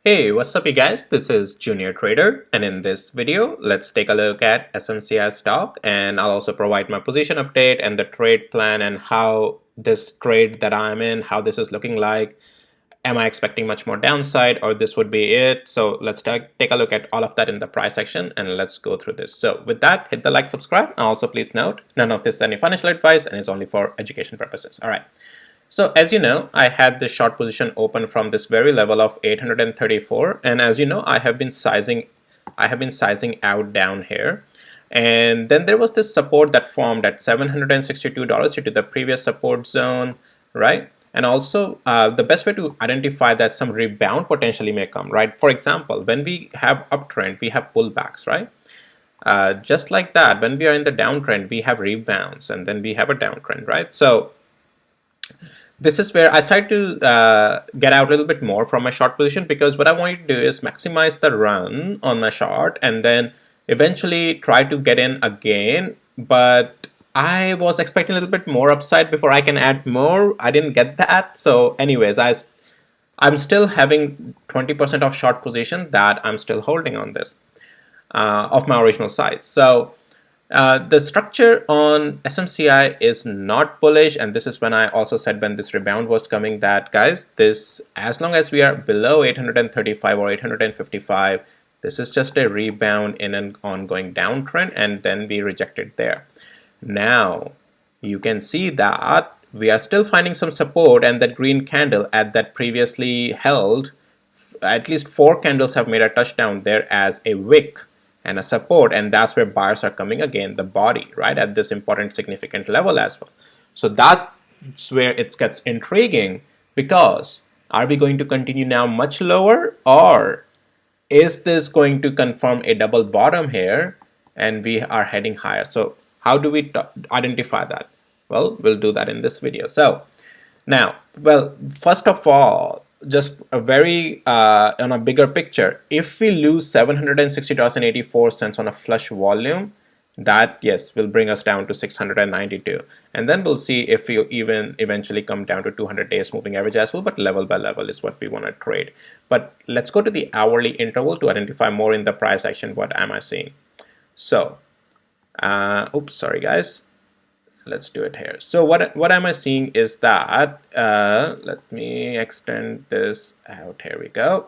Hey, what's up you guys? This is Junior Trader, and in this video, let's take a look at SMCI stock, and I'll also provide my position update and the trade plan and how this trade that I'm in, how this is looking like. Am I expecting much more downside, or this would be it? So let's take a look at all of that in the price section, and let's go through this. So with that, hit the like, subscribe, and also please note, none of this is any financial advice and is only for education purposes. All right. So as you know, I had this short position open from this very level of 834, and as you know, I have been sizing out down here. And then there was this support that formed at $762 due to the previous support zone, right? And also the best way to identify that some rebound potentially may come, right? For example, when we have uptrend, we have pullbacks, right? Just like that, when we are in the downtrend, we have rebounds, and then we have a downtrend, right? So this is where I started to get out a little bit more from my short position, because what I want to do is maximize the run on my short and then eventually try to get in again. But I was expecting a little bit more upside before I can add more. I didn't get that. So anyways, I'm still having 20% of short position that I'm still holding on this of my original size. So the structure on SMCI is not bullish, and this is when I also said when this rebound was coming that, guys, this, as long as we are below 835 or 855, this is just a rebound in an ongoing downtrend, and then we rejected there. Now you can see that we are still finding some support, and that green candle at that previously held, at least 4 candles have made a touchdown there as a wick and a support, and that's where buyers are coming again, the body, right, at this important significant level as well. So that's where it gets intriguing, because are we going to continue now much lower, or is this going to confirm a double bottom here and we are heading higher? So how do we identify that? Well, we'll do that in this video. So now, well, first of all, just a very on a bigger picture, if we lose $760.84 on a flush volume, that, yes, will bring us down to 692, and then we'll see if we even eventually come down to 200 days moving average as well. But level by level is what we want to trade. But let's go to the hourly interval to identify more in the price action. What am I seeing? So oops, sorry guys, let's do it here. So what am I seeing is that let me extend this out. Here we go.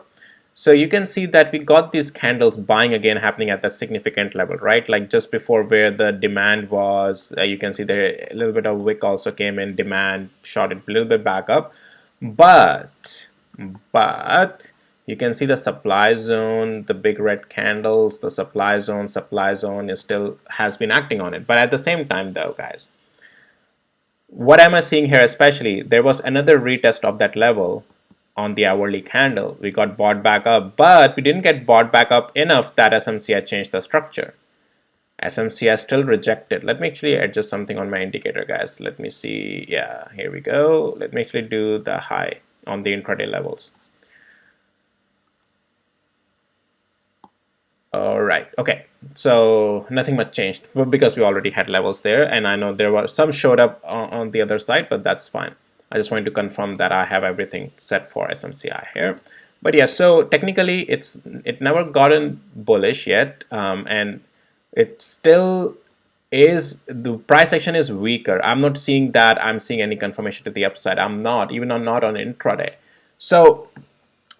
So you can see that we got these candles buying again happening at that significant level, right? Like just before where the demand was, you can see there a little bit of wick also came in, demand shot it a little bit back up, but you can see the supply zone, the big red candles, the supply zone is still has been acting on it. But at the same time though, guys, what am I seeing here? Especially, there was another retest of that level on the hourly candle. We got bought back up, but we didn't get bought back up enough that SMCI changed the structure. SMCI still rejected. Let me actually adjust something on my indicator, guys. Let me see. Yeah, here we go. Let me actually do the high on the intraday levels. All right, okay, so nothing much changed because we already had levels there, and I know there were some showed up on the other side, but that's fine. I just wanted to confirm that I have everything set for SMCI here. But yeah, so technically it never gotten bullish yet, and it still is, the price action is weaker. I'm not seeing that I'm seeing any confirmation to the upside. I'm not, even not on intraday. So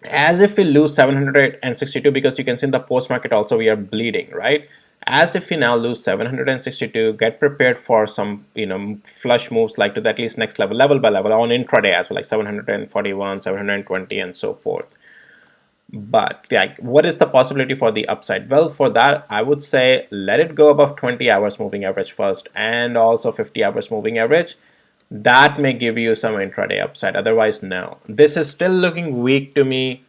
as if we lose 762, because you can see in the post market also we are bleeding, right? As if we now lose 762, get prepared for some, flush moves like to the at least next level by level on intraday as well, like 741, 720, and so forth. But like, what is the possibility for the upside? Well, for that, I would say let it go above 20 hours moving average first, and also 50 hours moving average. That may give you some intraday upside. Otherwise, no. This is still looking weak to me.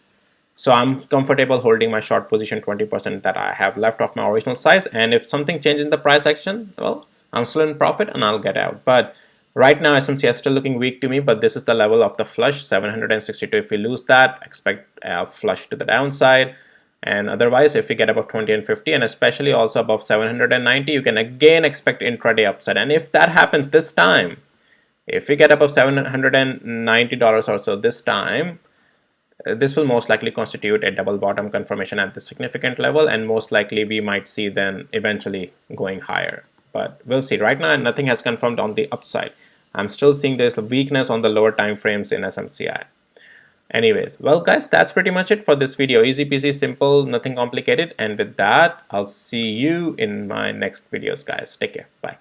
So I'm comfortable holding my short position 20% that I have left of my original size. And if something changes in the price action, well, I'm still in profit and I'll get out. But right now, SMCI is still looking weak to me. But this is the level of the flush, 762. If we lose that, expect a flush to the downside. And otherwise, if we get above 20 and 50, and especially also above 790, you can again expect intraday upside. And if that happens this time, if we get above $790 or so this time, this will most likely constitute a double bottom confirmation at the significant level, and most likely we might see then eventually going higher. But we'll see. Right now, nothing has confirmed on the upside. I'm still seeing there's weakness on the lower time frames in SMCI. Anyways, well guys, that's pretty much it for this video. Easy peasy, simple, nothing complicated. And with that, I'll see you in my next videos, guys. Take care. Bye.